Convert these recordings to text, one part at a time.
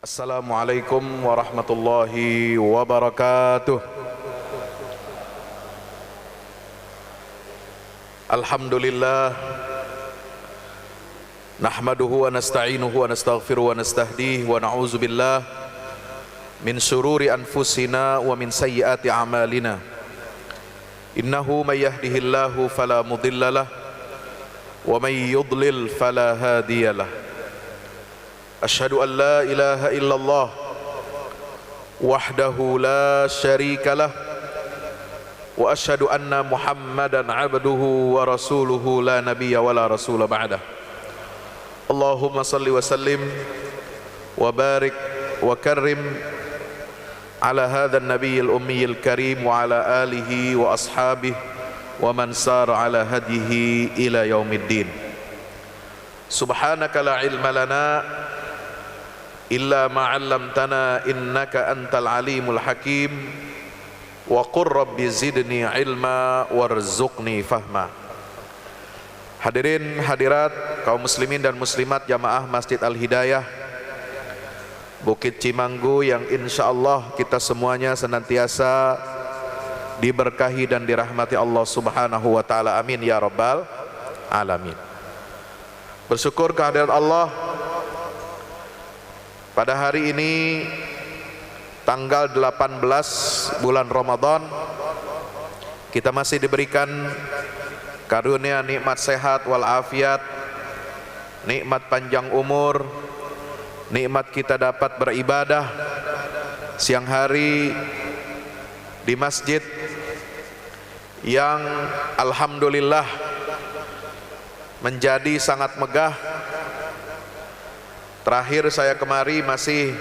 Assalamualaikum warahmatullahi wabarakatuh. Alhamdulillah, nahmaduhu wa nasta'inuhu wa nastaghfiruhu wa nastahdihi wa na'udzu billah min syururi anfusina wa min sayyiati a'malina. Innahu may yahdihillahu fala mudhillalah wa may yudlil fala hadiyalah. Asyhadu an la ilaha illallah wahdahu la syarikalah wa asyhadu anna Muhammadan abduhu wa rasuluhu la nabiyya wa la rasula ba'dah. Allahumma salli wa sallim wa barik wa karrim ala hadha an-nabiyyil ummiyil karim wa ala alihi wa ashabihi wa man sara ala hadihi ila yaumiddin. Subhanaka la ilma lana illa ma 'allamtana innaka antal alimul hakim wa qur rabbi zidni ilma warzuqni fahma. Hadirin hadirat kaum muslimin dan muslimat jamaah Masjid Al-Hidayah Bukit Cimanggu yang insyaallah kita semuanya senantiasa diberkahi dan dirahmati Allah Subhanahu wa taala, amin ya rabbal alamin. Bersyukur kehadirat Allah pada hari ini tanggal 18 bulan Ramadan, kita masih diberikan karunia nikmat sehat walafiat, nikmat panjang umur, nikmat kita dapat beribadah siang hari di masjid yang alhamdulillah menjadi sangat megah. Terakhir saya kemari masih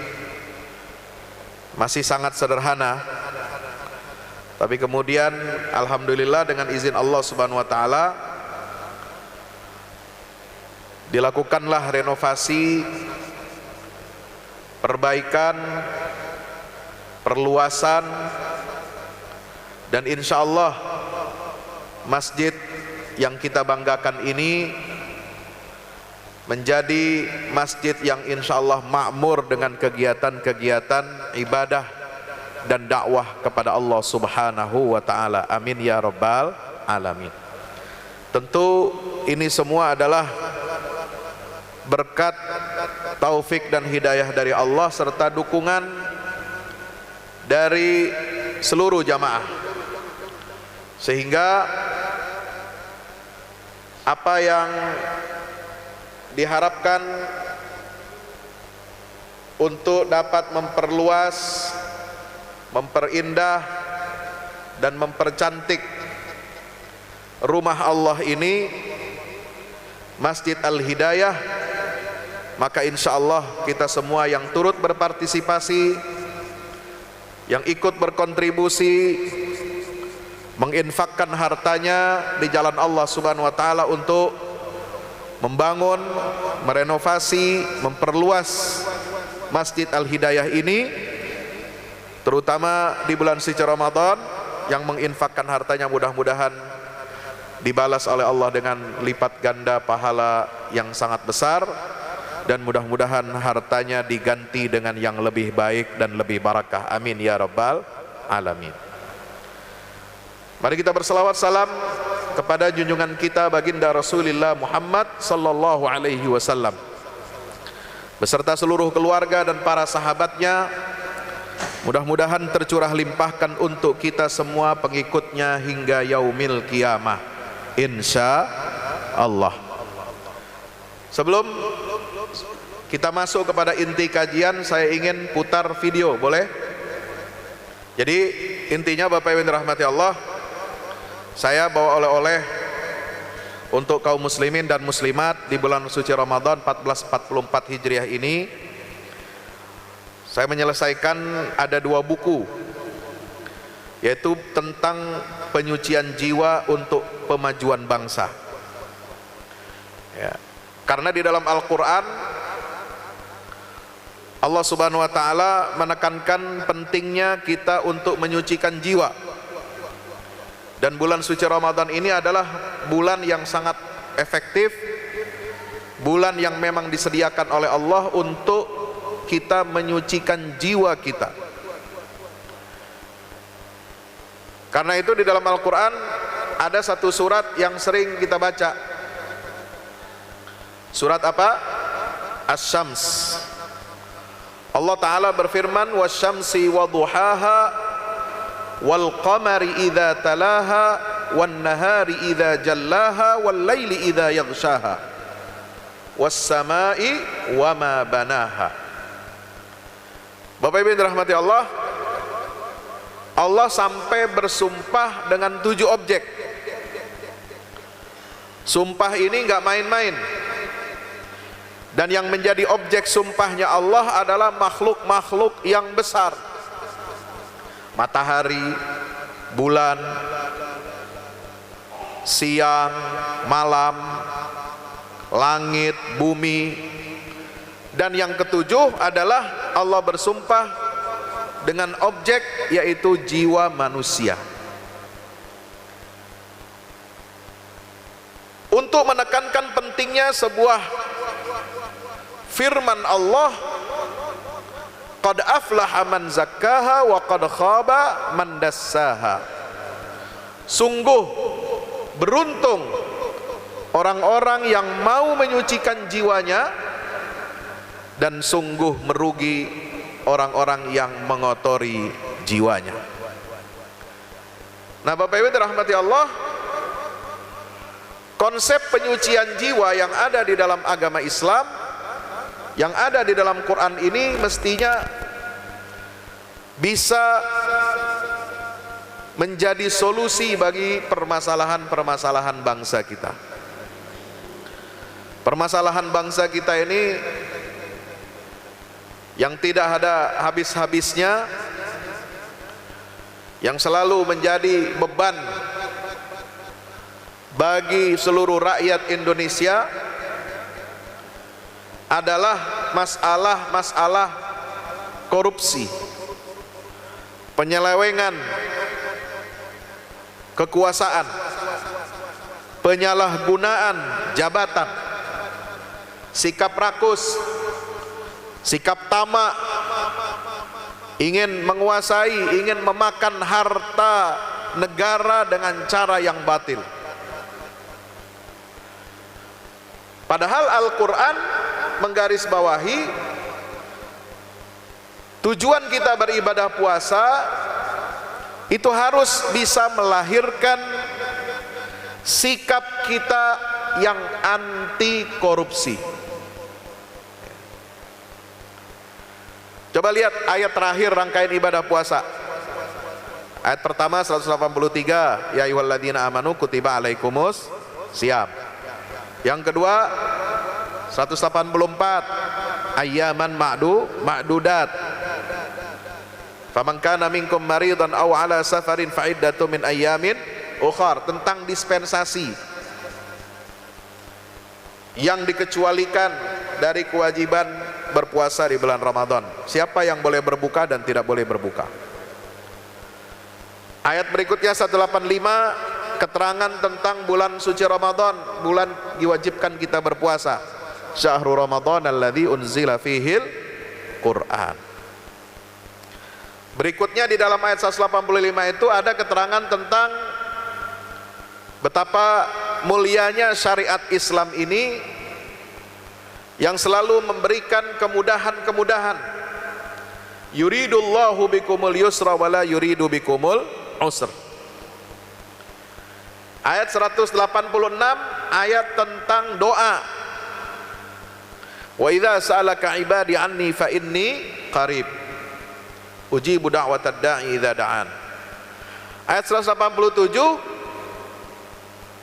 sangat sederhana, tapi kemudian alhamdulillah dengan izin Allah Subhanahu wa taala dilakukanlah renovasi, perbaikan, perluasan, dan insya Allah masjid yang kita banggakan ini menjadi masjid yang insya Allah makmur dengan kegiatan-kegiatan ibadah dan dakwah kepada Allah Subhanahu wa ta'ala, amin ya rabbal alamin. Tentu ini semua adalah berkat taufik dan hidayah dari Allah serta dukungan dari seluruh jamaah, sehingga apa yang diharapkan untuk dapat memperluas, memperindah dan mempercantik rumah Allah ini, Masjid Al-Hidayah, maka insya Allah kita semua yang turut berpartisipasi, yang ikut berkontribusi, menginfakkan hartanya di jalan Allah Subhanahu wa taala untuk membangun, merenovasi, memperluas Masjid Al-Hidayah ini, terutama di bulan suci Ramadan, yang menginfakkan hartanya mudah-mudahan dibalas oleh Allah dengan lipat ganda pahala yang sangat besar, dan mudah-mudahan hartanya diganti dengan yang lebih baik dan lebih barakah, amin ya rabbal alamin. Mari kita berselawat salam kepada junjungan kita baginda Rasulullah Muhammad sallallahu alaihi wasallam beserta seluruh keluarga dan para sahabatnya. Mudah-mudahan tercurah limpahkan untuk kita semua pengikutnya hingga yaumil qiyamah, insya Allah. Sebelum kita masuk kepada inti kajian, saya ingin putar video, boleh? Jadi intinya Bapak Ibu yang dirahmati Allah, saya bawa oleh-oleh untuk kaum muslimin dan muslimat di bulan suci Ramadan 1444 Hijriah ini. Saya menyelesaikan ada 2 buku, yaitu tentang penyucian jiwa untuk pemajuan bangsa ya. Karena di dalam Al-Quran Allah Subhanahu wa ta'ala menekankan pentingnya kita untuk menyucikan jiwa. Dan bulan suci Ramadan ini adalah bulan yang sangat efektif, bulan yang memang disediakan oleh Allah untuk kita menyucikan jiwa kita. Karena itu di dalam Al-Quran ada satu surat yang sering kita baca. Surat apa? Asy-Syams. Allah Ta'ala berfirman, wasyamsi waduhaha wal qamari idza talaha wan nahari idza jallaha wal laili idza yaghshaha was samai wama banaha. Bapak Ibu yang dirahmati Allah, Allah sampai bersumpah dengan 7 objek. Sumpah ini enggak main-main. Dan yang menjadi objek sumpahnya Allah adalah makhluk-makhluk yang besar. Matahari, bulan, siang, malam, langit, bumi. Dan yang ketujuh adalah Allah bersumpah dengan objek, yaitu jiwa manusia. Untuk menekankan pentingnya sebuah firman Allah, qad aflaha man zakkaha wa qad khaba man dassaha. Sungguh beruntung orang-orang yang mau menyucikan jiwanya, dan sungguh merugi orang-orang yang mengotori jiwanya. Nah, Bapak Ibu dirahmati Allah, konsep penyucian jiwa yang ada di dalam agama Islam, yang ada di dalam Quran ini mestinya bisa menjadi solusi bagi permasalahan-permasalahan bangsa kita. Permasalahan bangsa kita ini yang tidak ada habis-habisnya, yang selalu menjadi beban bagi seluruh rakyat Indonesia, adalah masalah-masalah korupsi, penyelewengan kekuasaan, penyalahgunaan jabatan, sikap rakus, sikap tamak, ingin menguasai, ingin memakan harta negara dengan cara yang batil. Padahal Al-Quran menggarisbawahi tujuan kita beribadah puasa itu harus bisa melahirkan sikap kita yang anti korupsi. Coba lihat ayat terakhir rangkaian ibadah puasa. Ayat pertama 183, ya ayyuhalladzina amanu kutiba alaikumus syiyam. Yang kedua 184, ayyaman ma'dudat. Faman kana minkum maridan aw ala safarin fa iddatun min ayyamin ukhar, tentang dispensasi yang dikecualikan dari kewajiban berpuasa di bulan Ramadan. Siapa yang boleh berbuka dan tidak boleh berbuka. Ayat berikutnya 185, keterangan tentang bulan suci Ramadan, bulan diwajibkan kita berpuasa. Syahrul Ramadan alladzi unzila fihil Quran. Berikutnya di dalam ayat 185 itu ada keterangan tentang betapa mulianya syariat Islam ini yang selalu memberikan kemudahan-kemudahan. Yuridullahu bikumul yusra wala yuridu bikumul usr. Ayat 186, ayat tentang doa. Wa idza sa'alaka ibadi anni fa inni qarib ujibu da'watad da'i idza da'an. Ayat 187,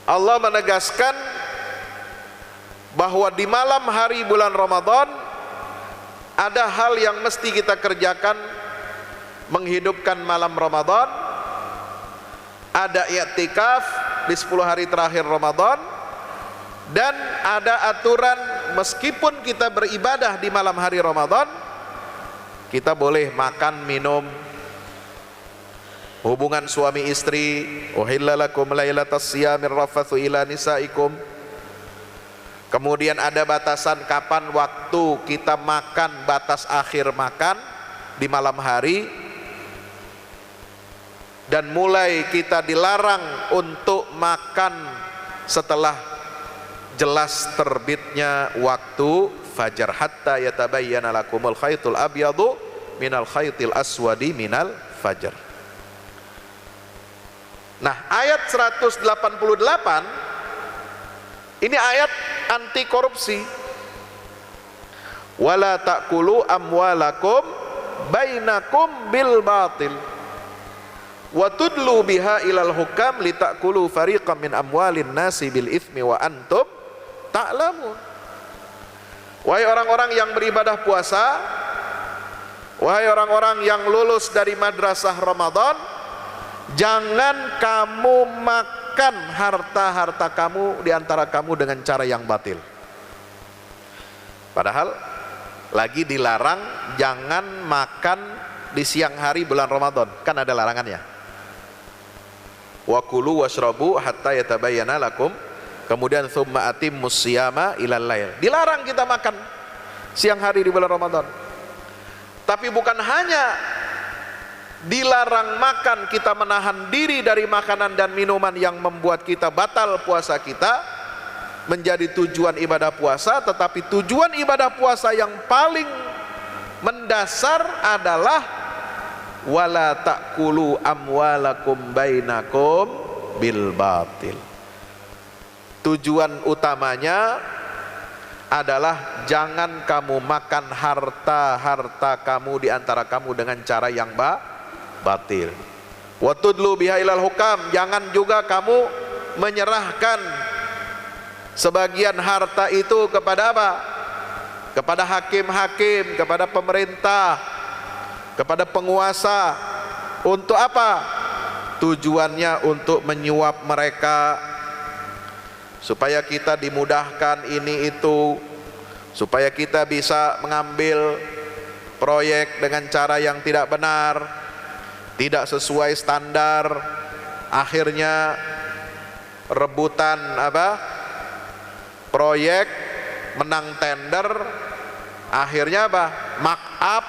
Allah menegaskan bahwa di malam hari bulan Ramadan ada hal yang mesti kita kerjakan menghidupkan malam Ramadan. Ada i'tikaf di 10 hari terakhir Ramadan, dan ada aturan meskipun kita beribadah di malam hari Ramadan, kita boleh makan, minum, hubungan suami istri. Uhilla lakum lailatas siyamir rafathu ila nisaikum. Kemudian ada batasan kapan waktu kita makan, batas akhir makan di malam hari. Dan mulai kita dilarang untuk makan setelah jelas terbitnya waktu fajar, hatta yatabayyana lakumul khaytul abyadu minal khaytil aswadi minal fajar. Nah, ayat 188 ini ayat anti korupsi. Wala ta'kulu amwalakum bainakum bil batil wa tudlu biha ilal hukam litakulu fariqam min amwalin nasi bil ithmi wa antum ta'lamun. Wahai orang-orang yang beribadah puasa, wahai orang-orang yang lulus dari madrasah Ramadan, jangan kamu makan harta-harta kamu di antara kamu dengan cara yang batil. Padahal lagi dilarang jangan makan di siang hari bulan Ramadan, kan ada larangannya. Wa kulu washrabu hatta yatabayyana lakum, kemudian tsumma atimmus siyama ilal lail. Dilarang kita makan siang hari di bulan Ramadan. Tapi bukan hanya dilarang makan, kita menahan diri dari makanan dan minuman yang membuat kita batal puasa kita menjadi tujuan ibadah puasa, tetapi tujuan ibadah puasa yang paling mendasar adalah wala ta'kulu amwalakum bainakum bil batil. Tujuan utamanya adalah jangan kamu makan harta-harta kamu di antara kamu dengan cara yang batil. Wa tudlu biha ilal hukam, jangan juga kamu menyerahkan sebagian harta itu kepada apa? Kepada hakim-hakim, kepada pemerintah, kepada penguasa. Untuk apa? Tujuannya untuk menyuap mereka, supaya kita dimudahkan ini itu, supaya kita bisa mengambil proyek dengan cara yang tidak benar, tidak sesuai standar. Akhirnya rebutan apa? Proyek, menang tender, akhirnya apa? Mark up,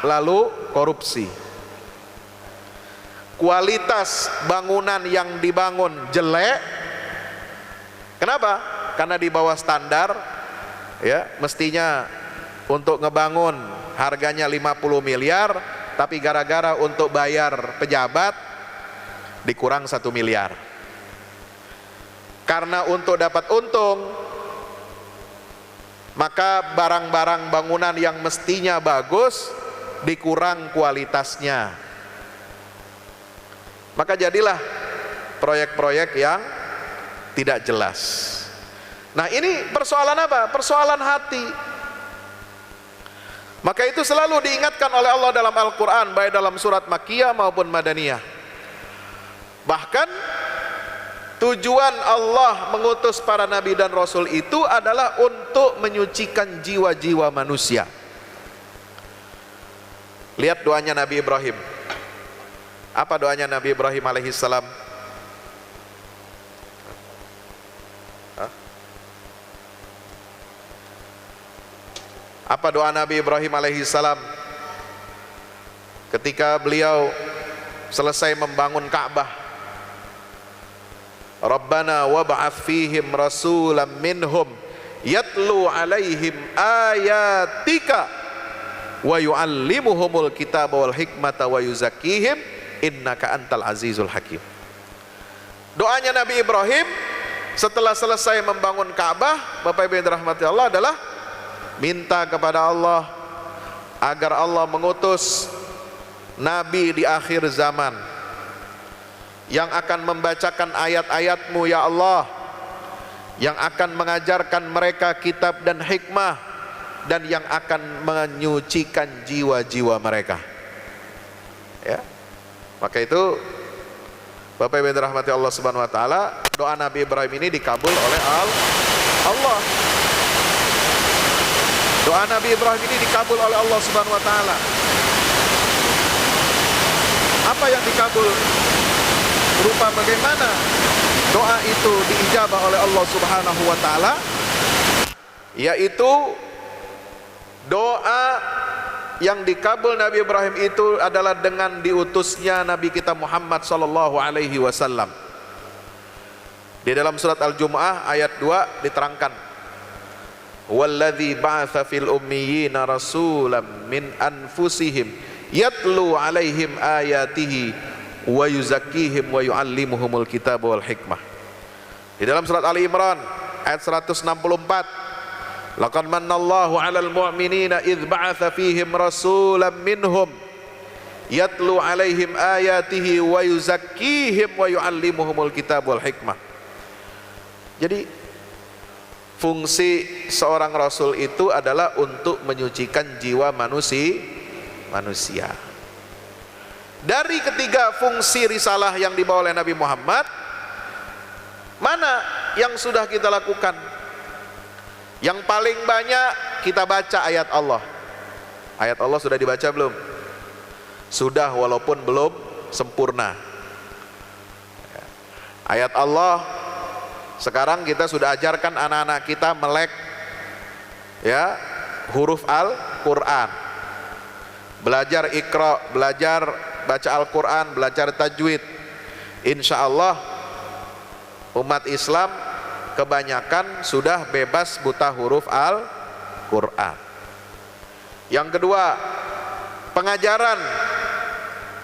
lalu korupsi. Kualitas bangunan yang dibangun jelek. Kenapa? Karena di bawah standar. Ya, mestinya untuk ngebangun harganya 50 miliar, tapi gara-gara untuk bayar pejabat dikurang 1 miliar. Karena untuk dapat untung, maka barang-barang bangunan yang mestinya bagus dikurang kualitasnya. Maka jadilah proyek-proyek yang tidak jelas. Nah, ini persoalan apa? Persoalan hati. Maka itu selalu diingatkan oleh Allah dalam Al-Quran, baik dalam surat Makkiyah maupun Madaniyah. Bahkan tujuan Allah mengutus para nabi dan rasul itu adalah untuk menyucikan jiwa-jiwa manusia. Lihat doanya Nabi Ibrahim. Apa doanya Nabi Ibrahim alaihissalam? Apa doa Nabi Ibrahim alaihissalam ketika beliau selesai membangun Ka'bah? Rabbana wab'ats fihim rasulam minhum yatlu alaihim ayatika wa yu'allimuhumul kitaba wal hikmata wa yuzakkihim innaka antal azizul hakim. Doanya Nabi Ibrahim setelah selesai membangun Ka'bah, Bapak Ibu yang dirahmati Allah, adalah minta kepada Allah agar Allah mengutus nabi di akhir zaman yang akan membacakan ayat-ayat-Mu ya Allah, yang akan mengajarkan mereka kitab dan hikmah, dan yang akan menyucikan jiwa-jiwa mereka. Ya. Maka itu Bapak Ibu yang dirahmati Allah Subhanahu wa taala, doa Nabi Ibrahim ini dikabul oleh Allah. Doa Nabi Ibrahim ini dikabul oleh Allah Subhanahu wa taala. Apa yang dikabul? Berupa bagaimana doa itu diijabah oleh Allah Subhanahu wa taala? yaitu doa yang dikabul Nabi Ibrahim itu adalah dengan diutusnya Nabi kita Muhammad sallallahu alaihi wasallam. Di dalam surat Al-Jumu'ah ayat 2 diterangkan, walladzi ba'atsa fil ummiyina rasulam min anfusihim yatlu alaihim ayatihi wa yuzakkihim wa yuallimuhumul kitaba wal hikmah. Di dalam surat Ali Imran ayat 164, laqad mannallahu 'alal mu'minina idz ba'atsa fihim rasulam minhum yatlu alaihim ayatihi wa yuzakkihim wa yuallimuhumul kitaba wal hikmah. Jadi fungsi seorang rasul itu adalah untuk menyucikan jiwa manusia. Dari ketiga fungsi risalah yang dibawa oleh Nabi Muhammad, mana yang sudah kita lakukan? Yang paling banyak kita baca ayat Allah. Ayat Allah sudah dibaca belum? Sudah, walaupun belum sempurna. Ayat Allah sekarang kita sudah ajarkan anak-anak kita melek ya huruf Al-Quran, belajar Iqra, belajar baca Al-Quran, belajar tajwid. Insya Allah umat Islam kebanyakan sudah bebas buta huruf Al-Quran. Yang kedua, pengajaran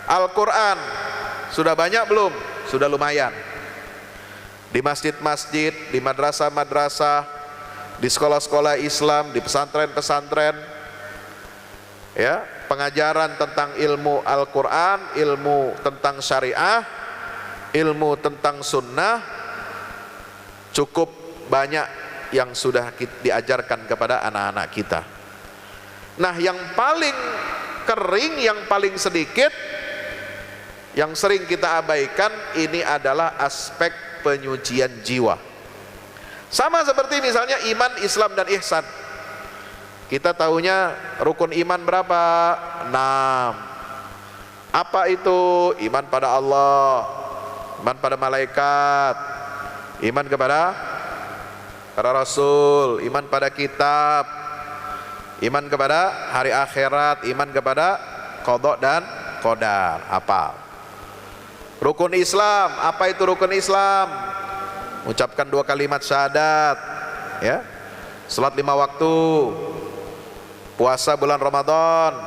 Al-Quran sudah banyak belum? Sudah lumayan. Di masjid-masjid, di madrasah-madrasah, di sekolah-sekolah Islam, di pesantren-pesantren, ya, pengajaran tentang ilmu Al-Quran, ilmu tentang syariah, ilmu tentang sunnah, cukup banyak yang sudah diajarkan kepada anak-anak kita. Nah, yang paling kering, yang paling sedikit, yang sering kita abaikan, ini adalah aspek penyucian jiwa. Sama seperti misalnya iman, Islam, dan ihsan. Kita tahunya rukun iman berapa? 6. Apa itu? Iman pada Allah, iman pada malaikat, iman kepada para rasul, iman pada kitab, iman kepada hari akhirat, iman kepada qada dan qadar. Hafal. Rukun Islam, apa itu rukun Islam? Ucapkan 2 kalimat syahadat, ya, salat 5 waktu, puasa bulan Ramadan,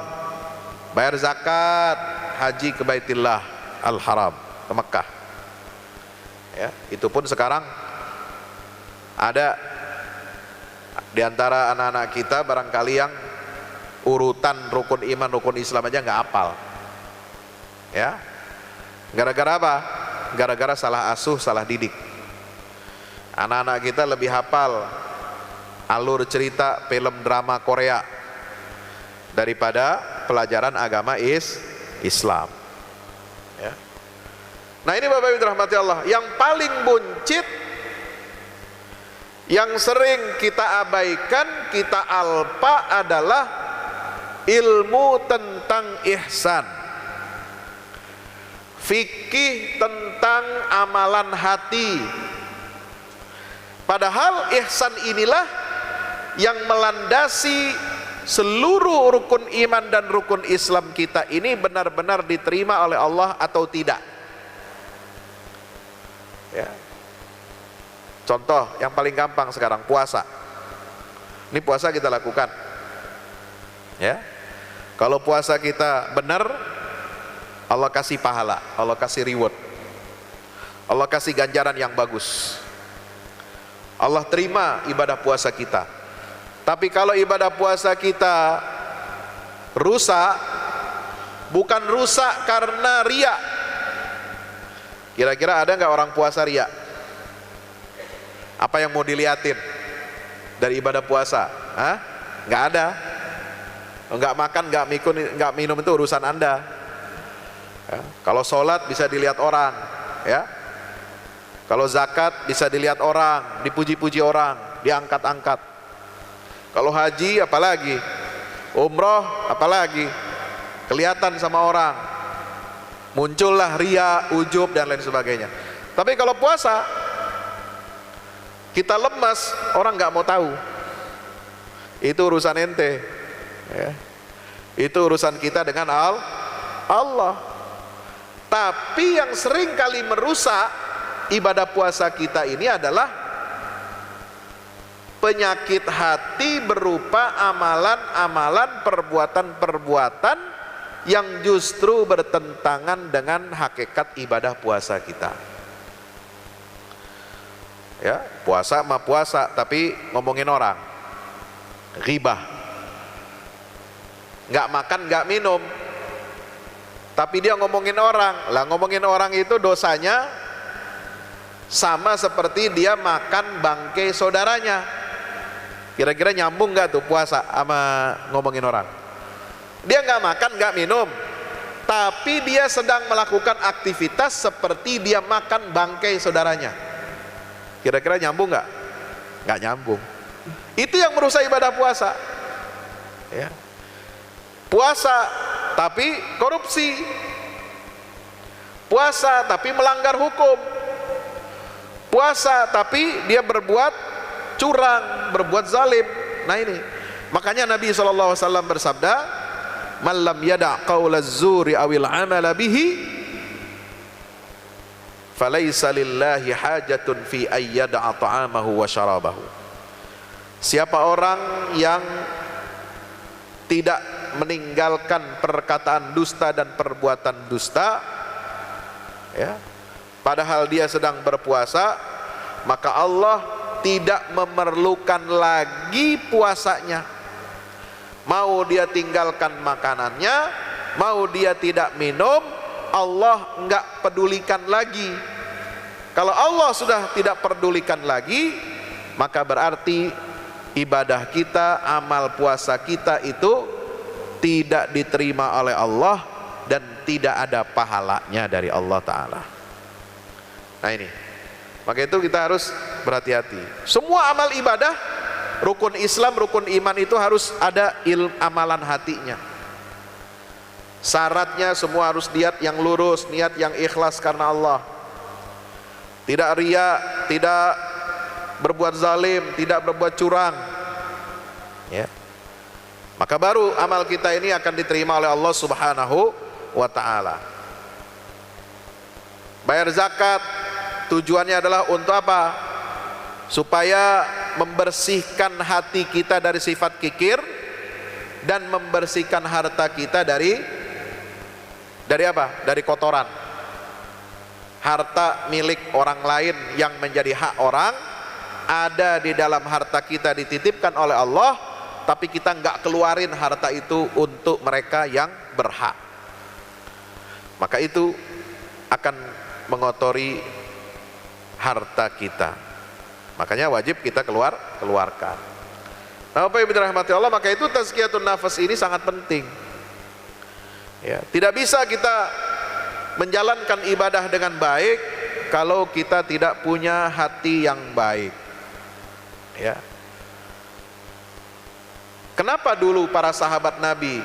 bayar zakat, haji ke Baitillah Al-Haram, ke Mekah. Ya, itu pun sekarang ada di antara anak-anak kita barangkali yang urutan rukun iman, rukun Islam aja nggak hafal. Ya, gara-gara apa? Gara-gara salah asuh, salah didik. Anak-anak kita lebih hafal alur cerita film drama Korea daripada pelajaran agama Islam. Ya. Nah, ini Bapak Ibu dirahmati Allah, yang paling buncit, yang sering kita abaikan, kita alpa adalah ilmu tentang ihsan. Fikih tentang amalan hati. Padahal ihsan inilah yang melandasi seluruh rukun iman dan rukun Islam kita ini benar-benar diterima oleh Allah atau tidak. Ya. Contoh yang paling gampang sekarang, puasa. Ini puasa kita lakukan. Ya. Kalau puasa kita benar, Allah kasih pahala, Allah kasih reward, Allah kasih ganjaran yang bagus. Allah terima ibadah puasa kita. Tapi kalau ibadah puasa kita rusak, bukan rusak karena riya. Kira-kira ada nggak orang puasa riya? Apa yang mau dilihatin dari ibadah puasa? Hah? Nggak ada. Nggak makan, nggak minum itu urusan Anda. Ya, kalau sholat bisa dilihat orang, ya. Kalau zakat bisa dilihat orang, dipuji-puji orang, diangkat-angkat. Kalau haji apalagi, umroh apalagi, kelihatan sama orang, muncullah ria, ujub dan lain sebagainya. Tapi kalau puasa kita lemas, orang nggak mau tahu. Itu urusan ente, ya. Itu urusan kita dengan Allah. Tapi yang sering kali merusak ibadah puasa kita ini adalah penyakit hati berupa amalan-amalan, perbuatan-perbuatan yang justru bertentangan dengan hakikat ibadah puasa kita. Ya, puasa mah puasa, tapi ngomongin orang, ghibah. Nggak makan, nggak minum, tapi dia ngomongin orang. Lah ngomongin orang itu dosanya sama seperti dia makan bangkai saudaranya. Kira-kira nyambung nggak tuh puasa sama ngomongin orang? Dia nggak makan, nggak minum, tapi dia sedang melakukan aktivitas seperti dia makan bangkai saudaranya. Kira-kira nyambung nggak? Nggak nyambung. Itu yang merusak ibadah puasa. Ya. Puasa tapi korupsi, puasa tapi melanggar hukum, puasa tapi dia berbuat curang, berbuat zalim. Nah ini, makanya Nabi SAW bersabda, "Man lam yada' qaulaz zuri awil amala bihi, falaysa lillahi hajatun fi ayyada'a ta'amahu wa syarabahu." Siapa orang yang tidak meninggalkan perkataan dusta dan perbuatan dusta, ya, padahal dia sedang berpuasa, maka Allah tidak memerlukan lagi puasanya. Mau dia tinggalkan makanannya, mau dia tidak minum, Allah enggak pedulikan lagi. Kalau Allah sudah tidak pedulikan lagi, maka berarti ibadah kita, amal puasa kita itu tidak diterima oleh Allah dan tidak ada pahalanya dari Allah Ta'ala. Nah ini, maka itu kita harus berhati-hati. Semua amal ibadah, rukun Islam, rukun iman itu harus ada amalan hatinya. Syaratnya semua harus niat yang lurus, niat yang ikhlas karena Allah. Tidak riya, tidak berbuat zalim, tidak berbuat curang, ya. Maka baru amal kita ini akan diterima oleh Allah Subhanahu wa ta'ala. Bayar zakat tujuannya adalah untuk apa? Supaya membersihkan hati kita dari sifat kikir dan membersihkan harta kita dari apa? Dari kotoran. Harta milik orang lain yang menjadi hak orang ada di dalam harta kita, dititipkan oleh Allah, tapi kita nggak keluarin harta itu untuk mereka yang berhak. Maka itu akan mengotori harta kita. Makanya wajib kita keluarkan. Nah, Bapak Ibu dirahmati Allah, maka itu tazkiyatun nafas ini sangat penting. Ya, tidak bisa kita menjalankan ibadah dengan baik kalau kita tidak punya hati yang baik. Ya. Kenapa dulu para sahabat Nabi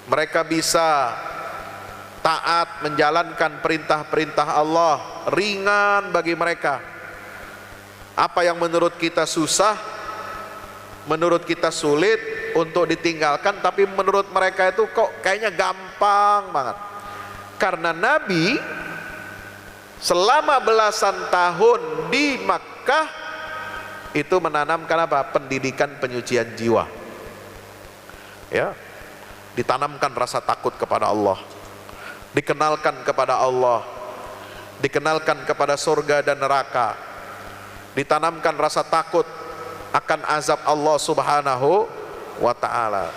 mereka bisa taat menjalankan perintah-perintah Allah, ringan bagi mereka? Apa yang menurut kita susah, menurut kita sulit untuk ditinggalkan, tapi menurut mereka itu kok kayaknya gampang banget. Karena Nabi selama belasan tahun di Makkah itu menanamkan apa? Pendidikan penyucian jiwa. Ya. Ditanamkan rasa takut kepada Allah. Dikenalkan kepada Allah. Dikenalkan kepada surga dan neraka. Ditanamkan rasa takut akan azab Allah Subhanahu wa ta'ala.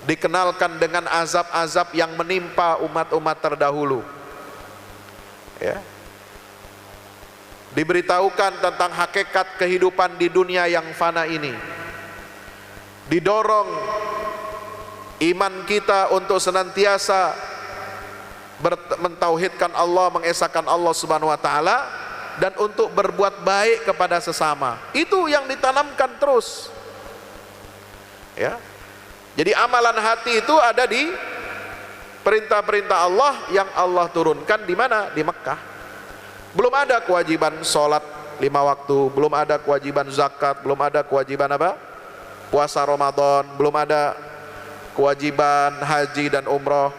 Dikenalkan dengan azab-azab yang menimpa umat-umat terdahulu. Ya. Diberitahukan tentang hakikat kehidupan di dunia yang fana ini. Didorong iman kita untuk senantiasa mentauhidkan Allah, mengesahkan Allah Subhanahu wa ta'ala, dan untuk berbuat baik kepada sesama. Itu yang ditanamkan terus. Ya. Jadi amalan hati itu ada di perintah-perintah Allah yang Allah turunkan di mana? Di Mekah. Belum ada kewajiban sholat 5 waktu, belum ada kewajiban zakat, belum ada kewajiban apa? puasa Ramadan, belum ada kewajiban haji dan umroh,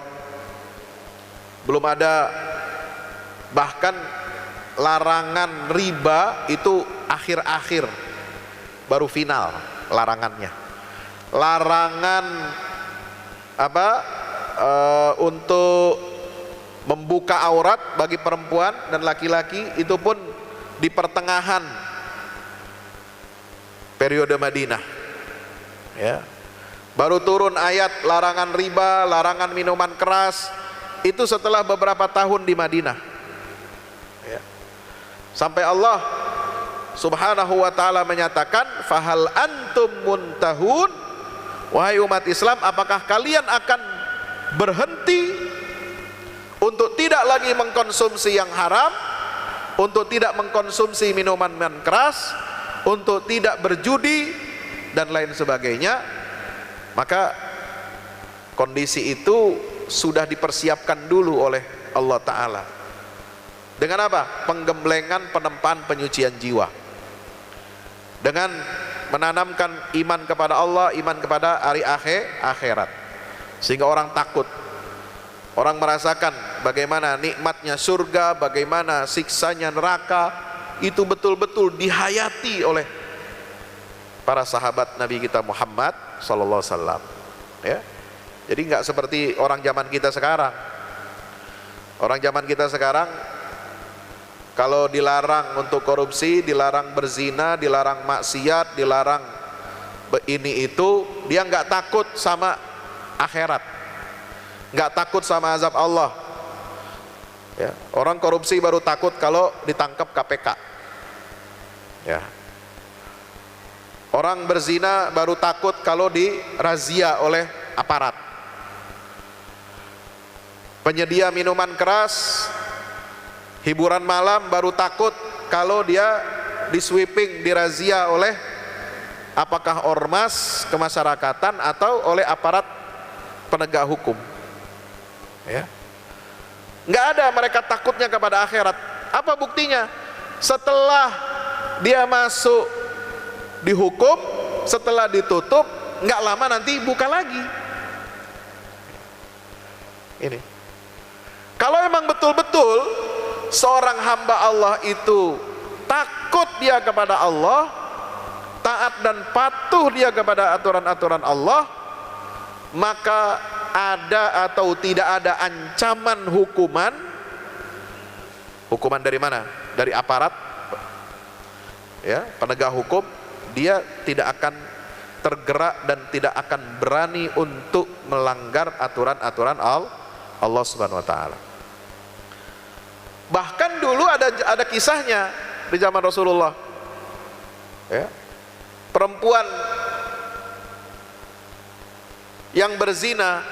belum ada bahkan larangan riba itu akhir-akhir baru final larangannya. Larangan untuk membuka aurat bagi perempuan dan laki-laki itu pun di pertengahan periode Madinah, ya. Baru turun ayat larangan riba, larangan minuman keras itu setelah beberapa tahun di Madinah, ya. Sampai Allah Subhanahu wa ta'ala menyatakan, fahal antum muntahun, wahai umat Islam, apakah kalian akan berhenti untuk tidak lagi mengkonsumsi yang haram, untuk tidak mengkonsumsi minuman keras, untuk tidak berjudi dan lain sebagainya. Maka kondisi itu sudah dipersiapkan dulu oleh Allah Ta'ala. Dengan apa? Penggemblengan penempaan penyucian jiwa, dengan menanamkan iman kepada Allah, iman kepada hari akhirat, sehingga orang takut. Orang merasakan bagaimana nikmatnya surga, bagaimana siksanya neraka, itu betul-betul dihayati oleh para sahabat Nabi kita Muhammad sallallahu alaihi wasallam, ya. Jadi nggak seperti orang zaman kita sekarang. Orang zaman kita sekarang kalau dilarang untuk korupsi, dilarang berzina, dilarang maksiat, dilarang ini itu, dia nggak takut sama akhirat, nggak takut sama azab Allah, ya. Orang korupsi baru takut kalau ditangkap KPK, ya. Orang berzina baru takut kalau dirazia oleh aparat. Penyedia minuman keras, hiburan malam baru takut kalau dia disweeping, dirazia oleh apakah ormas kemasyarakatan atau oleh aparat penegak hukum, ya. Nggak ada mereka takutnya kepada akhirat. Apa buktinya? Setelah dia masuk dihukum, setelah ditutup, nggak lama nanti buka lagi. Ini kalau emang betul-betul seorang hamba Allah itu takut dia kepada Allah, taat dan patuh dia kepada aturan-aturan Allah, maka ada atau tidak ada ancaman hukuman. Hukuman dari mana? Dari aparat, ya, penegak hukum. Dia tidak akan tergerak dan tidak akan berani untuk melanggar aturan-aturan Allah Subhanahu wa ta'ala. Bahkan dulu ada kisahnya di zaman Rasulullah, ya. Perempuan yang berzina,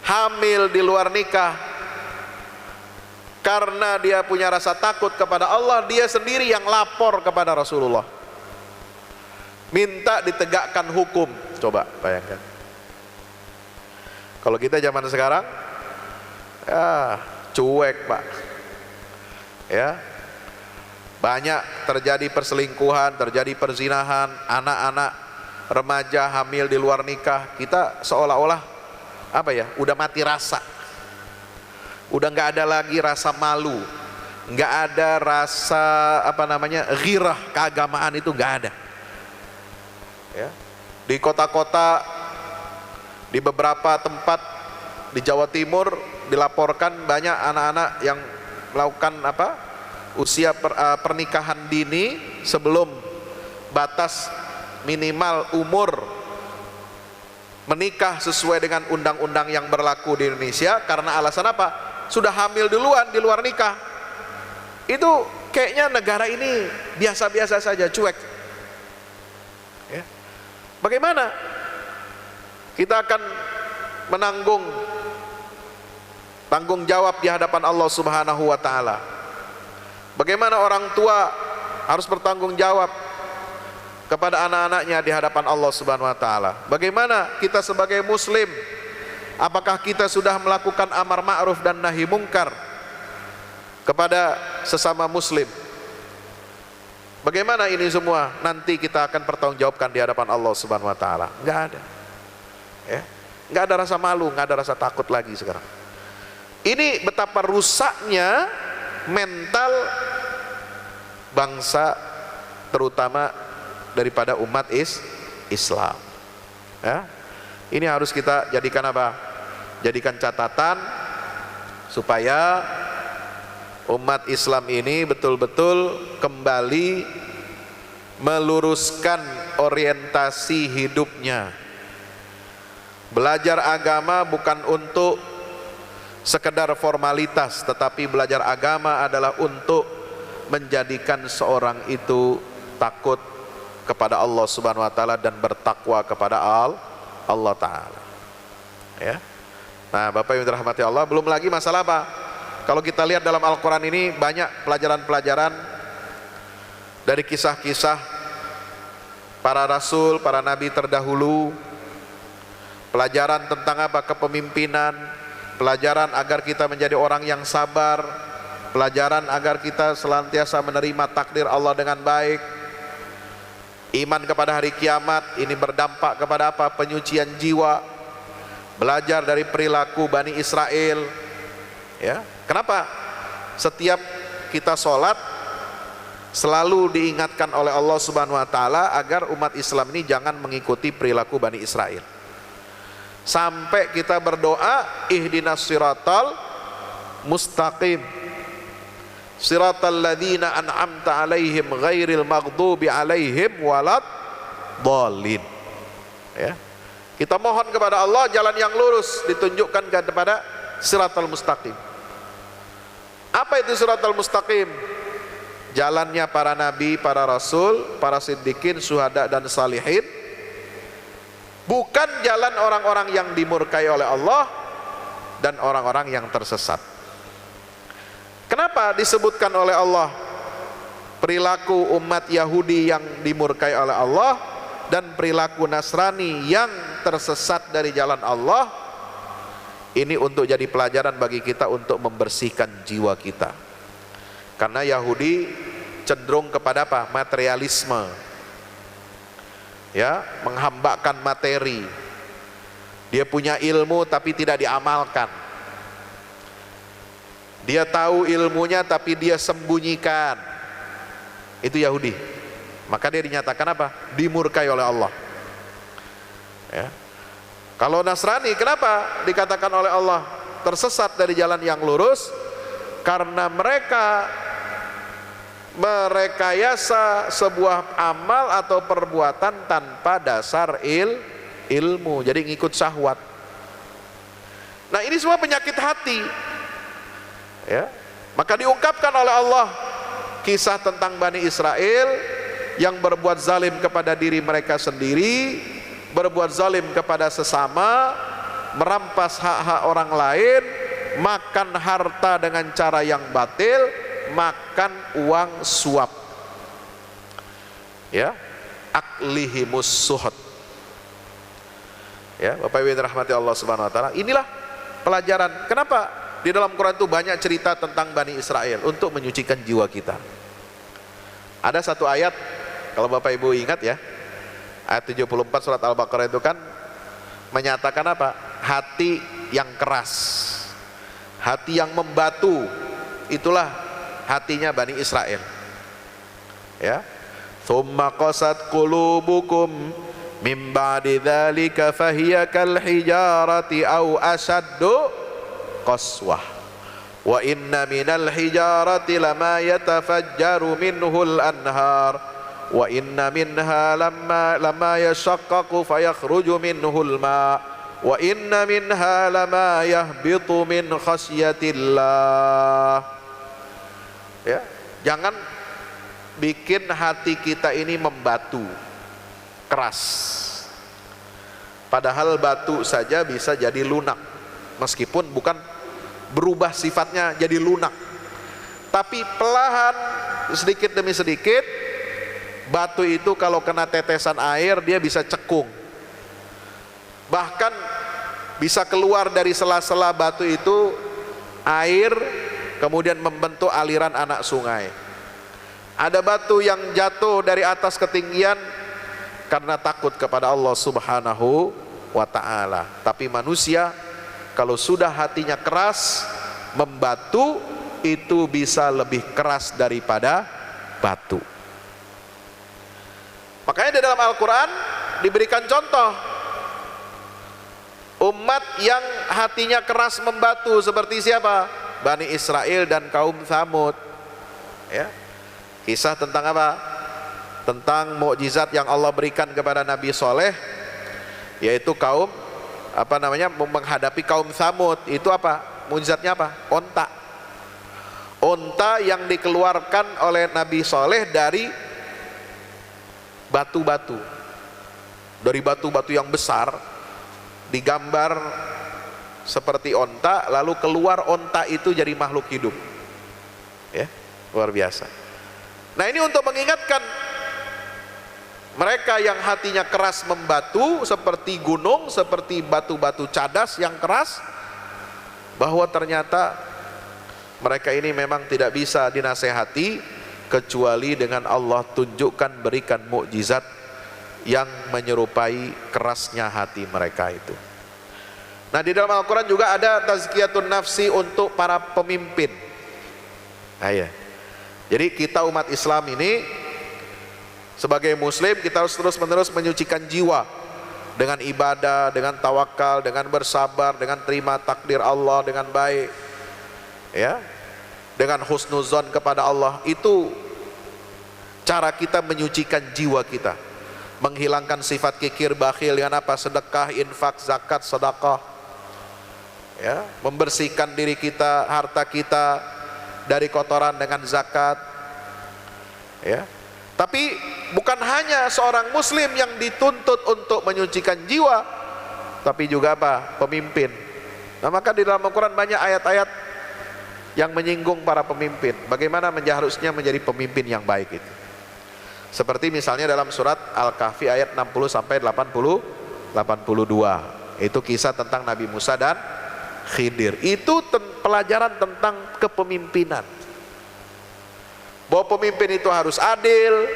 hamil di luar nikah, karena dia punya rasa takut kepada Allah, dia sendiri yang lapor kepada Rasulullah, minta ditegakkan hukum. Coba bayangkan, kalau kita zaman sekarang, ya cuek Pak, ya. Banyak terjadi perselingkuhan, terjadi perzinahan, anak-anak remaja hamil di luar nikah. Kita seolah-olah udah mati rasa, udah nggak ada lagi rasa malu, nggak ada rasa ghirah keagamaan, itu nggak ada, ya. Di kota-kota, di beberapa tempat di Jawa Timur dilaporkan banyak anak-anak yang melakukan usia pernikahan dini sebelum batas minimal umur menikah sesuai dengan undang-undang yang berlaku di Indonesia. Karena alasan apa? Sudah hamil duluan di luar nikah. Itu kayaknya negara ini biasa-biasa saja, cuek, ya. Bagaimana kita akan tanggung jawab di hadapan Allah Subhanahu wa ta'ala? Bagaimana orang tua harus bertanggung jawab kepada anak-anaknya di hadapan Allah Subhanahu wa ta'ala? Bagaimana kita sebagai muslim, apakah kita sudah melakukan amar ma'ruf dan nahi mungkar kepada sesama muslim? Bagaimana ini semua? Nanti kita akan pertanggungjawabkan di hadapan Allah Subhanahu wa taala. Enggak ada. Ya. Enggak ada rasa malu, enggak ada rasa takut lagi sekarang. Ini betapa rusaknya mental bangsa, terutama daripada umat Islam. Ya. Ini harus kita jadikan apa? Jadikan catatan supaya umat Islam ini betul-betul kembali meluruskan orientasi hidupnya. Belajar agama bukan untuk sekedar formalitas, tetapi belajar agama adalah untuk menjadikan seorang itu takut kepada Allah Subhanahu wa taala dan bertakwa kepada Allah taala. Ya. Nah, Bapak Ibu dirahmati Allah, belum lagi masalah apa? Kalau kita lihat dalam Al-Quran ini banyak pelajaran-pelajaran dari kisah-kisah para rasul, para nabi terdahulu. Pelajaran tentang apa? Kepemimpinan, pelajaran agar kita menjadi orang yang sabar, pelajaran agar kita senantiasa menerima takdir Allah dengan baik. Iman kepada hari kiamat ini berdampak kepada apa? Penyucian jiwa. Belajar dari perilaku Bani Israel. Ya. Kenapa? Setiap kita sholat selalu diingatkan oleh Allah Subhanahu wa taala agar umat Islam ini jangan mengikuti perilaku Bani Israel. Sampai kita berdoa, ihdinas siratal mustaqim, siratal ladzina an'amta alaihim ghairil maghdubi alaihim walad dhalin. Ya. Kita mohon kepada Allah jalan yang lurus ditunjukkan kepada siratal mustaqim. Apa itu siratal mustaqim? Jalannya para nabi, para rasul, para siddiqin, syuhada dan salihin. Bukan jalan orang-orang yang dimurkai oleh Allah dan orang-orang yang tersesat. Kenapa disebutkan oleh Allah perilaku umat Yahudi yang dimurkai oleh Allah dan perilaku Nasrani yang tersesat dari jalan Allah? Ini untuk jadi pelajaran bagi kita untuk membersihkan jiwa kita. Karena Yahudi cenderung kepada apa? Materialisme. Ya, menghambakan materi. Dia punya ilmu tapi tidak diamalkan. Dia tahu ilmunya tapi dia sembunyikan. Itu Yahudi. Maka dia dinyatakan apa? Dimurkai oleh Allah. Ya. Kalau Nasrani, kenapa dikatakan oleh Allah tersesat dari jalan yang lurus? Karena mereka merekayasa sebuah amal atau perbuatan tanpa dasar ilmu, jadi ngikut syahwat. Nah, ini semua penyakit hati. Ya. Maka diungkapkan oleh Allah kisah tentang Bani Israel yang berbuat zalim kepada diri mereka sendiri, berbuat zalim kepada sesama, merampas hak-hak orang lain, makan harta dengan cara yang batil, makan uang suap. Ya, aklihimus suhud. Ya, Bapak Ibu rahmati Allah Subhanahu wa taala. Inilah pelajaran. Kenapa di dalam Quran itu banyak cerita tentang Bani Israel untuk menyucikan jiwa kita. Ada satu ayat, kalau Bapak Ibu ingat ya, ayat 74 surat Al-Baqarah itu kan menyatakan apa? Hati yang keras, hati yang membatu, itulah hatinya Bani Israel. Ya. Tsumma qasat qulubukum mim ba'di dzalika fahiya kal hijarati aw ashaddu qaswah. Wa inna minal hijarati lama yatafajjaru minhul anhar. Wa inna minha lama yashaqqaqu fayakhruju minhul ma' wa inna minha lama yahbitu min khasyatillah. Ya, jangan bikin hati kita ini membatu, keras. Padahal batu saja bisa jadi lunak, meskipun bukan berubah sifatnya jadi lunak, tapi perlahan sedikit demi sedikit batu itu kalau kena tetesan air dia bisa cekung, bahkan bisa keluar dari sela-sela batu itu air, kemudian membentuk aliran anak sungai. Ada batu yang jatuh dari atas ketinggian karena takut kepada Allah Subhanahu wa ta'ala. Tapi manusia kalau sudah hatinya keras, membatu itu bisa lebih keras daripada batu. Makanya di dalam Al-Quran diberikan contoh umat yang hatinya keras membatu seperti siapa? Bani Israel dan kaum Tsamud. Ya. Kisah tentang apa? Tentang mukjizat yang Allah berikan kepada Nabi Soleh, yaitu kaum menghadapi kaum Tsamud. Itu apa? Mukjizatnya apa? Onta. Onta yang dikeluarkan oleh Nabi Soleh dari batu-batu, dari batu-batu yang besar, digambar seperti onta, lalu keluar onta itu jadi makhluk hidup. Ya, luar biasa. Nah, ini untuk mengingatkan mereka yang hatinya keras membatu seperti gunung, seperti batu-batu cadas yang keras, bahwa ternyata mereka ini memang tidak bisa dinasehati kecuali dengan Allah tunjukkan, berikan mukjizat yang menyerupai kerasnya hati mereka itu. Nah, di dalam Al-Quran juga ada tazkiyatun nafsi untuk para pemimpin. Nah, ya. Jadi kita umat Islam ini sebagai muslim kita harus terus-menerus menyucikan jiwa dengan ibadah, dengan tawakal, dengan bersabar, dengan terima takdir Allah dengan baik, ya, dengan husnuzon kepada Allah. Itu cara kita menyucikan jiwa kita, menghilangkan sifat kikir bakhil dengan apa? Sedekah, infak, zakat, sedekah, ya, membersihkan diri kita, harta kita dari kotoran dengan zakat, ya. Tapi bukan hanya seorang muslim yang dituntut untuk menyucikan jiwa, tapi juga apa? Pemimpin. Nah, maka di dalam Al-Quran banyak ayat-ayat yang menyinggung para pemimpin, bagaimana harusnya menjadi pemimpin yang baik itu. Seperti misalnya dalam surat Al-Kahfi ayat 60 sampai 82. Itu kisah tentang Nabi Musa dan Khidir. Itu pelajaran tentang kepemimpinan. Bahwa pemimpin itu harus adil,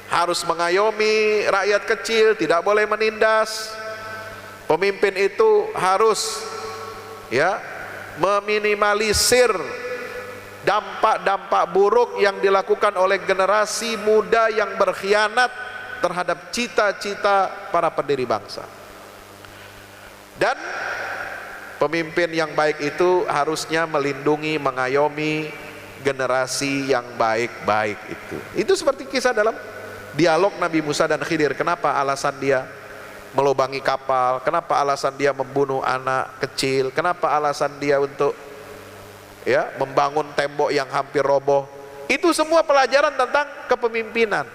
harus mengayomi rakyat kecil, tidak boleh menindas. Pemimpin itu harus, ya, meminimalisir dampak-dampak buruk yang dilakukan oleh generasi muda yang berkhianat terhadap cita-cita para pendiri bangsa. Dan pemimpin yang baik itu harusnya melindungi, mengayomi generasi yang baik-baik itu. Itu seperti kisah dalam dialog Nabi Musa dan Khidir. Kenapa alasan dia melubangi kapal? Kenapa alasan dia membunuh anak kecil? Kenapa alasan dia untuk, ya, membangun tembok yang hampir roboh? Itu semua pelajaran tentang kepemimpinan.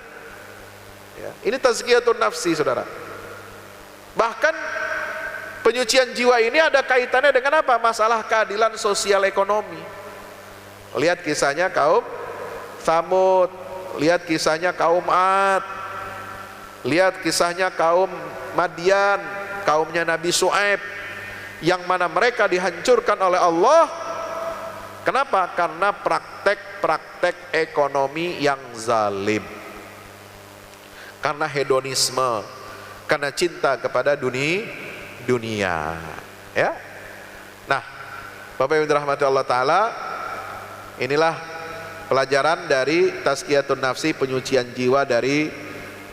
Ya, ini tazkiyatun nafsi, saudara. Bahkan penyucian jiwa ini ada kaitannya dengan apa? Masalah keadilan sosial ekonomi. Lihat kisahnya kaum Tsamud, lihat kisahnya kaum Ad, lihat kisahnya kaum Madian, kaumnya Nabi Syuaib, yang mana mereka dihancurkan oleh Allah. Kenapa? Karena praktek-praktek ekonomi yang zalim, karena hedonisme, karena cinta kepada dunia, ya. Nah, Bapak Ibu dirahmati Allah Ta'ala, inilah pelajaran dari tazkiyatun nafsi, penyucian jiwa dari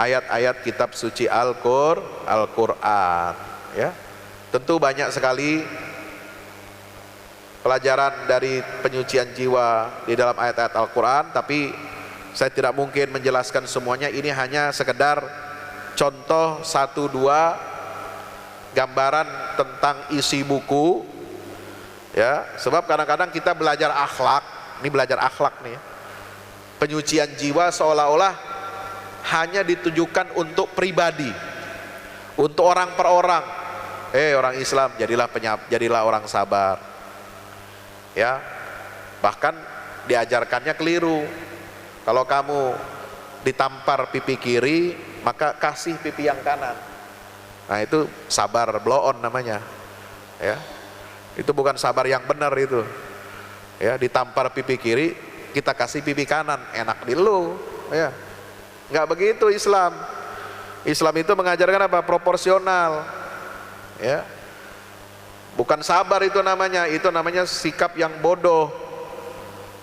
ayat-ayat kitab suci Al-Quran, ya. Tentu banyak sekali pelajaran dari penyucian jiwa di dalam ayat-ayat Al-Quran, tapi saya tidak mungkin menjelaskan semuanya. Ini hanya sekedar contoh 1-2 gambaran tentang isi buku, ya. Sebab kadang-kadang kita belajar akhlak, ini belajar akhlak nih, penyucian jiwa seolah-olah hanya ditujukan untuk pribadi, untuk orang per orang. Orang Islam, jadilah orang sabar, ya. Bahkan diajarkannya keliru. Kalau kamu ditampar pipi kiri, maka kasih pipi yang kanan. Nah, itu sabar blow on namanya, ya. Itu bukan sabar yang benar itu, ya. Ditampar pipi kiri, kita kasih pipi kanan, enak di lu, ya. Nggak begitu Islam. Islam itu mengajarkan apa? Proporsional, ya. Bukan sabar itu namanya sikap yang bodoh,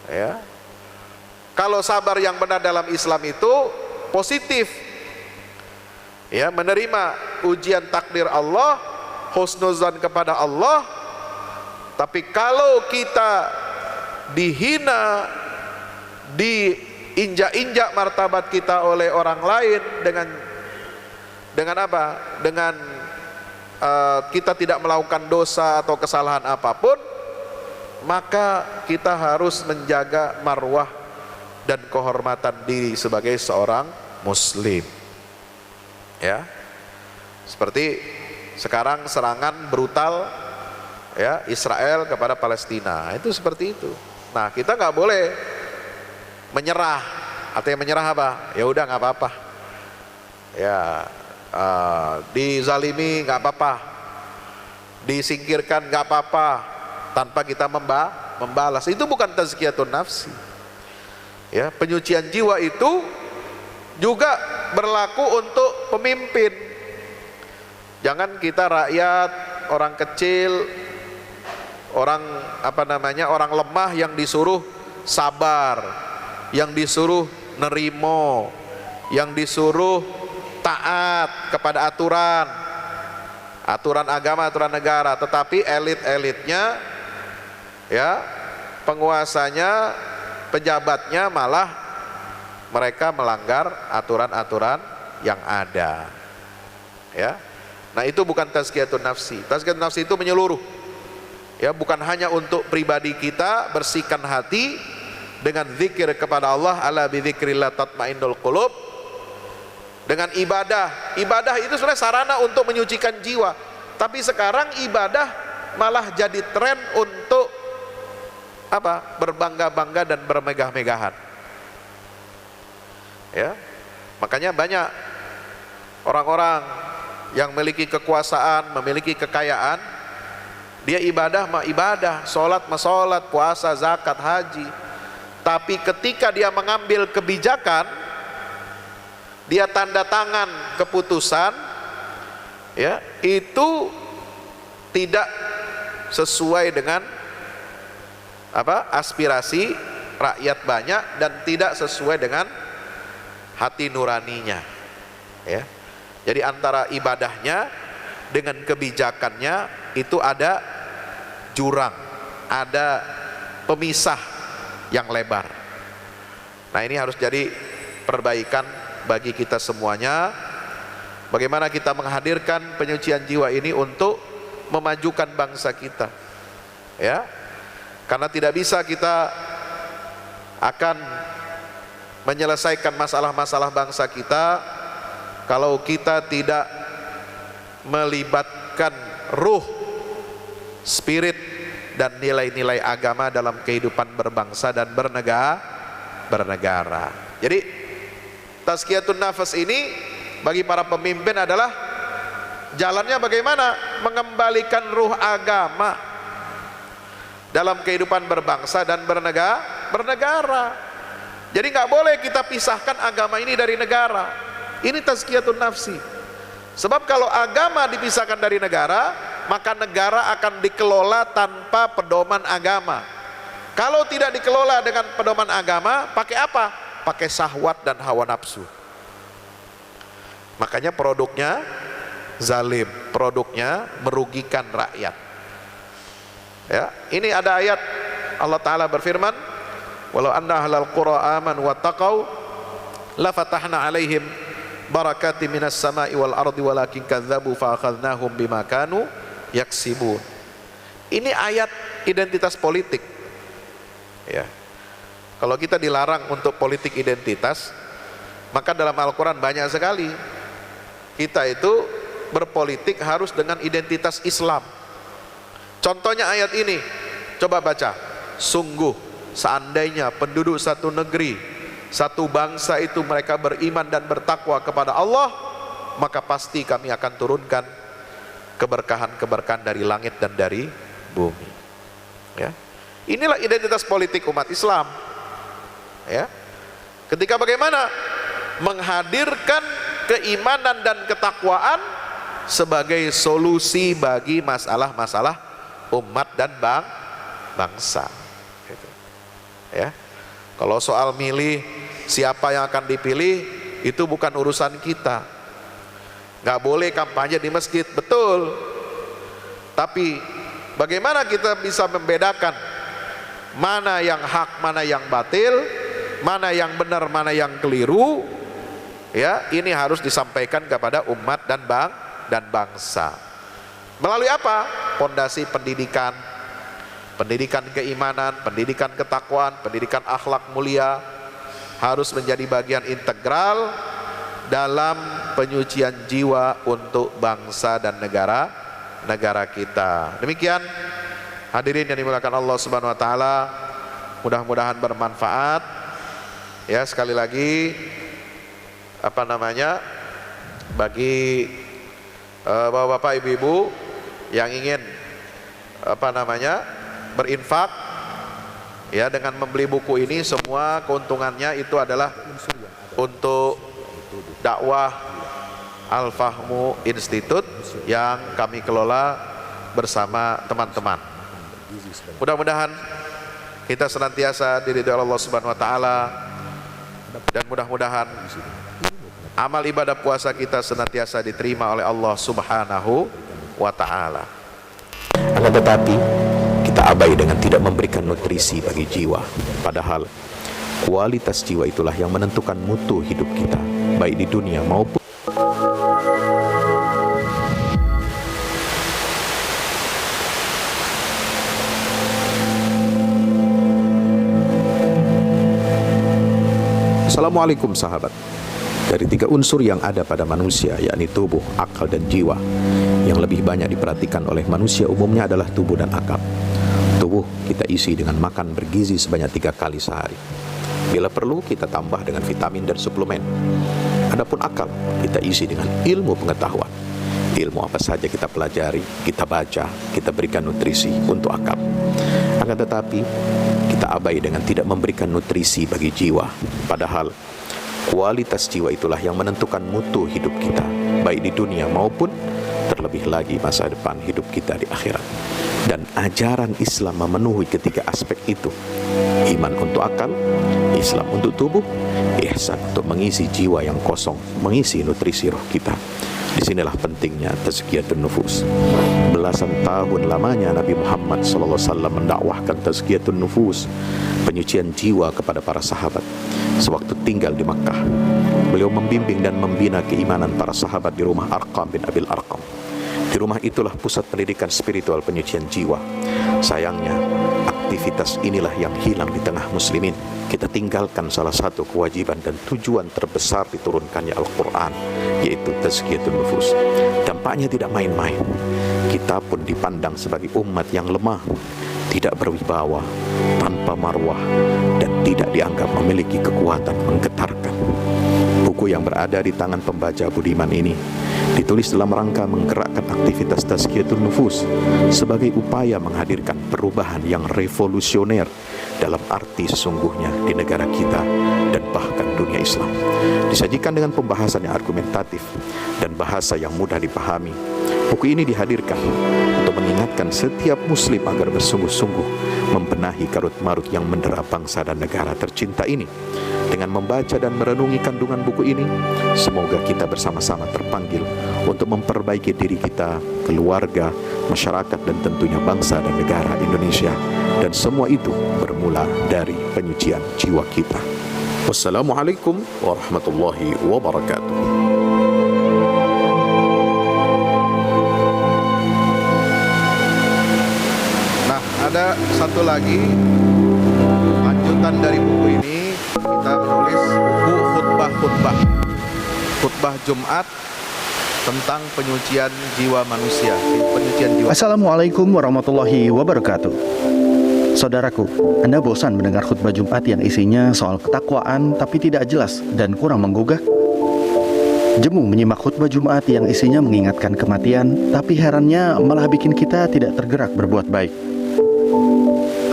ya. Kalau sabar yang benar dalam Islam itu positif, ya, menerima ujian takdir Allah, husnuzan kepada Allah. Tapi kalau kita dihina, diinjak-injak martabat kita oleh orang lain dengan apa? Dengan kita tidak melakukan dosa atau kesalahan apapun, maka kita harus menjaga marwah dan kehormatan diri sebagai seorang muslim, ya. Seperti sekarang serangan brutal, ya, Israel kepada Palestina, itu seperti itu. Nah, kita nggak boleh menyerah. Artinya menyerah apa? Ya udah nggak apa-apa, ya, dizalimi nggak apa-apa, disingkirkan nggak apa-apa, tanpa kita membalas. Itu bukan tazkiyatun nafsi, ya. Penyucian jiwa itu juga berlaku untuk pemimpin. Jangan kita rakyat, orang kecil, orang orang lemah yang disuruh sabar, yang disuruh nerimo, yang disuruh taat kepada aturan agama, aturan negara. Tetapi elit-elitnya, ya, penguasanya, pejabatnya malah mereka melanggar aturan-aturan yang ada, ya. Nah, itu bukan tazkiyatun nafsi. Tazkiyatun nafsi itu menyeluruh, ya, bukan hanya untuk pribadi kita, bersihkan hati dengan zikir kepada Allah, ala bidzikrillah tatmainnul qulub, dengan ibadah. Ibadah itu sebenarnya sarana untuk menyucikan jiwa. Tapi sekarang ibadah malah jadi tren untuk apa? Berbangga-bangga dan bermegah-megahan, ya. Makanya banyak orang-orang yang memiliki kekuasaan, memiliki kekayaan, dia ibadah mah ibadah, sholat mah sholat, puasa, zakat, haji. Tapi ketika dia mengambil kebijakan, dia tanda tangan keputusan, ya, itu tidak sesuai dengan apa? Aspirasi rakyat banyak dan tidak sesuai dengan hati nuraninya, ya. Jadi antara ibadahnya dengan kebijakannya itu ada jurang, ada pemisah yang lebar. Nah, ini harus jadi perbaikan bagi kita semuanya. Bagaimana kita menghadirkan penyucian jiwa ini untuk memajukan bangsa kita, ya. Karena tidak bisa kita akan menyelesaikan masalah-masalah bangsa kita kalau kita tidak melibatkan ruh, spirit, dan nilai-nilai agama dalam kehidupan berbangsa dan bernegara. Jadi tazkiyatun nafas ini bagi para pemimpin adalah jalannya bagaimana mengembalikan ruh agama dalam kehidupan berbangsa dan bernegara. Jadi nggak boleh kita pisahkan agama ini dari negara. Ini tazkiyatun nafsi. Sebab kalau agama dipisahkan dari negara, maka negara akan dikelola tanpa pedoman agama. Kalau tidak dikelola dengan pedoman agama, pakai apa? Pakai syahwat dan hawa nafsu. Makanya produknya zalim, produknya merugikan rakyat. Ya, ini ada ayat Allah Ta'ala berfirman, walau anna ahlal qura amanu wattaqau la fatahna alaihim barakati minas sama'i wal ardi walakin kadzabu fa akhadnahum bima kanu yaksibun. Ini ayat identitas politik, ya. Kalau kita dilarang untuk politik identitas, maka dalam Al-Quran banyak sekali kita itu berpolitik harus dengan identitas Islam. Contohnya ayat ini, coba baca. Sungguh seandainya penduduk satu negeri, satu bangsa itu mereka beriman dan bertakwa kepada Allah, maka pasti kami akan turunkan keberkahan-keberkahan dari langit dan dari bumi, ya. Inilah identitas politik umat Islam. ya. Ketika bagaimana menghadirkan keimanan dan ketakwaan sebagai solusi bagi masalah-masalah umat dan bangsa. Gitu. Ya. Kalau soal milih siapa yang akan dipilih, itu bukan urusan kita. Nggak boleh kampanye di masjid, betul. Tapi bagaimana kita bisa membedakan mana yang hak, mana yang batil, mana yang benar, mana yang keliru? Ya, ini harus disampaikan kepada umat dan bangsa. Melalui apa? Pondasi pendidikan, pendidikan keimanan, pendidikan ketakwaan, pendidikan akhlak mulia harus menjadi bagian integral dalam penyucian jiwa untuk bangsa dan negara kita. Demikian hadirin yang dimuliakan Allah Subhanahu wa taala, mudah-mudahan bermanfaat. Ya, sekali lagi bagi bapak-bapak, ibu-ibu yang ingin berinfak ya dengan membeli buku ini, semua keuntungannya itu adalah untuk dakwah Al-Fahmu Institute yang kami kelola bersama teman-teman. Mudah-mudahan kita senantiasa diridhoi Allah Subhanahu wa taala, dan mudah-mudahan amal ibadah puasa kita senantiasa diterima oleh Allah Subhanahu wa taala. Akan tetapi kita abai dengan tidak memberikan nutrisi bagi jiwa, padahal kualitas jiwa itulah yang menentukan mutu hidup kita, baik di dunia maupun Assalamualaikum sahabat. Dari 3 unsur yang ada pada manusia, yakni tubuh, akal, dan jiwa, yang lebih banyak diperhatikan oleh manusia umumnya adalah tubuh dan akal. Tubuh kita isi dengan makan bergizi sebanyak 3 kali sehari. Bila perlu kita tambah dengan vitamin dan suplemen. Adapun akal kita isi dengan ilmu pengetahuan. Ilmu apa saja kita pelajari, kita baca, kita berikan nutrisi untuk akal. Akan tetapi kita abai dengan tidak memberikan nutrisi bagi jiwa, padahal kualitas jiwa itulah yang menentukan mutu hidup kita, baik di dunia maupun terlebih lagi masa depan hidup kita di akhirat. Dan ajaran Islam memenuhi ketiga aspek itu: iman untuk akal, Islam untuk tubuh, ihsan untuk mengisi jiwa yang kosong, mengisi nutrisi roh kita. Disinilah pentingnya tazkiyatun nufus. Belasan tahun lamanya Nabi Muhammad SAW mendakwahkan tazkiyatun nufus, penyucian jiwa, kepada para sahabat. Sewaktu tinggal di Makkah, beliau membimbing dan membina keimanan para sahabat di rumah Arqam bin Abil Arqam. Di rumah itulah pusat pendidikan spiritual penyucian jiwa. Sayangnya, aktivitas inilah yang hilang di tengah muslimin. Kita tinggalkan salah satu kewajiban dan tujuan terbesar diturunkannya Al-Quran, yaitu tazkiyatun nufus. Dampaknya tidak main-main. Kita pun dipandang sebagai umat yang lemah, tidak berwibawa, tanpa marwah, dan tidak dianggap memiliki kekuatan menggetarkan. Buku yang berada di tangan pembaca budiman ini ditulis dalam rangka menggerakkan aktivitas tazkiyatun nufus sebagai upaya menghadirkan perubahan yang revolusioner dalam arti sesungguhnya di negara kita dan bahkan dunia Islam. Disajikan dengan pembahasan yang argumentatif dan bahasa yang mudah dipahami, buku ini dihadirkan untuk mengingatkan setiap muslim agar bersungguh-sungguh membenahi karut-marut yang mendera bangsa dan negara tercinta ini. Dengan membaca dan merenungi kandungan buku ini, semoga kita bersama-sama terpanggil untuk memperbaiki diri kita, keluarga, masyarakat, dan tentunya bangsa dan negara Indonesia. Dan semua itu bermula dari penyucian jiwa kita. Wassalamualaikum warahmatullahi wabarakatuh. Nah, ada satu lagi lanjutan dari buku ini. Kita menulis buku khutbah Jumat tentang penyucian jiwa manusia, penyucian jiwa. Assalamualaikum warahmatullahi wabarakatuh. Saudaraku, Anda bosan mendengar khutbah Jumat yang isinya soal ketakwaan tapi tidak jelas dan kurang menggugah? Jemu menyimak khutbah Jumat yang isinya mengingatkan kematian, tapi herannya malah bikin kita tidak tergerak berbuat baik.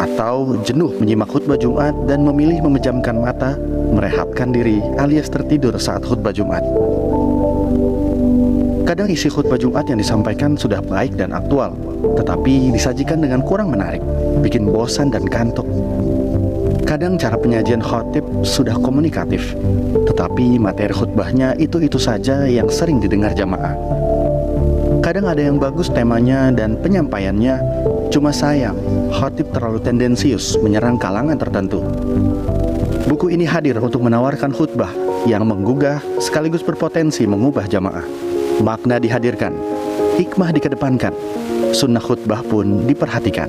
atau jenuh menyimak khutbah Jumat dan memilih memejamkan mata, merehatkan diri alias tertidur saat khutbah Jumat. Kadang isi khutbah Jumat yang disampaikan sudah baik dan aktual, tetapi disajikan dengan kurang menarik, bikin bosan dan kantuk. Kadang cara penyajian khotib sudah komunikatif, tetapi materi khutbahnya itu-itu saja yang sering didengar jamaah. Kadang ada yang bagus temanya dan penyampaiannya, cuma sayang, khotib terlalu tendensius menyerang kalangan tertentu. Buku ini hadir untuk menawarkan khutbah yang menggugah sekaligus berpotensi mengubah jamaah. Makna dihadirkan, hikmah dikedepankan, sunnah khutbah pun diperhatikan.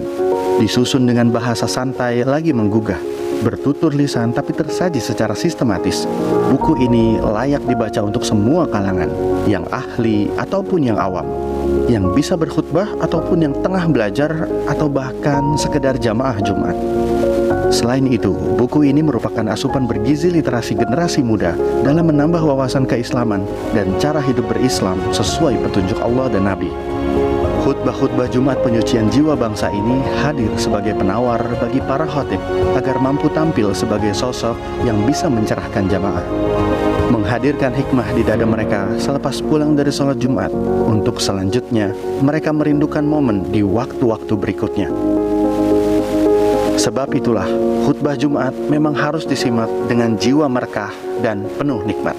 Disusun dengan bahasa santai lagi menggugah, bertutur lisan tapi tersaji secara sistematis. Buku ini layak dibaca untuk semua kalangan, yang ahli ataupun yang awam, yang bisa berkhutbah ataupun yang tengah belajar atau bahkan sekedar jamaah Jumat. Selain itu, buku ini merupakan asupan bergizi literasi generasi muda dalam menambah wawasan keislaman dan cara hidup berislam sesuai petunjuk Allah dan Nabi. Khutbah-khutbah Jumat penyucian jiwa bangsa ini hadir sebagai penawar bagi para khotib agar mampu tampil sebagai sosok yang bisa mencerahkan jamaah, menghadirkan hikmah di dada mereka selepas pulang dari sholat Jumat. Untuk selanjutnya, mereka merindukan momen di waktu-waktu berikutnya. Sebab itulah, khutbah Jumat memang harus disimak dengan jiwa merekah dan penuh nikmat.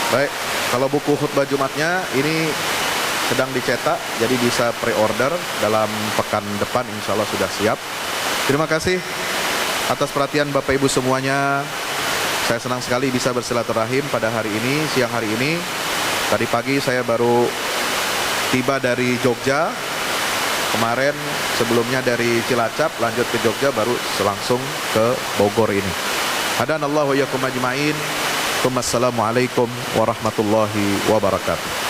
Baik, kalau buku khutbah Jumatnya ini sedang dicetak, jadi bisa pre-order dalam pekan depan, insya Allah sudah siap. Terima kasih atas perhatian Bapak Ibu semuanya. Saya senang sekali bisa bersilaturahim pada hari ini, siang hari ini. Tadi pagi saya baru tiba dari Jogja. Kemarin sebelumnya dari Cilacap, lanjut ke Jogja, baru langsung ke Bogor ini. Hadanallahu wa iyyakum ajma'in. Assalamualaikum warahmatullahi wabarakatuh.